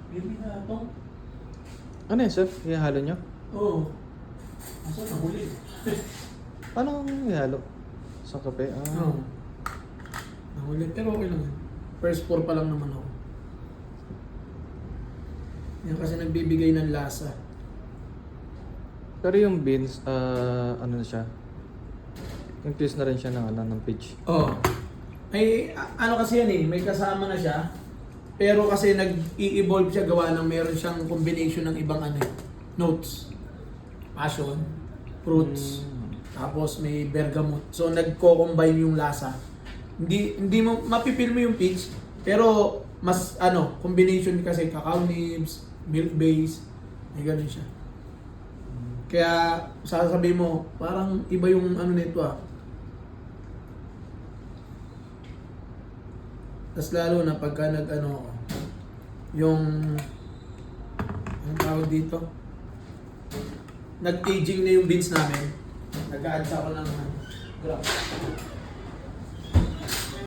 Baby na ito. Ano yun, sir? Ihalo nyo? Oo. Asa nahuli? Paano ihalo? Sa kape? Oo. Nahuli. Pero okay lang yan. First pour pa lang naman ako. Yan kasi nagbibigay ng lasa. Pero yung beans, ano na siya? Increase na rin siya ng, ng pitch. Oo. May, ano kasi yan eh, may kasama na siya. Pero kasi nag-i-evolve siya gawa ng meron siyang combination ng ibang ano eh, notes. Passion, fruits, tapos may bergamot. So nagko-combine yung lasa. Hindi mo mapipil mo yung peach, pero mas ano, combination kasi cacao nibs, milk base, may ganun siya. Kaya sasabihin mo, parang iba yung ano nito ah. Tapos lalo na pagka nag-ano ako, yung, anong tawag dito? Nag-aging na yung beans namin. Nag-a-add ako ng graph.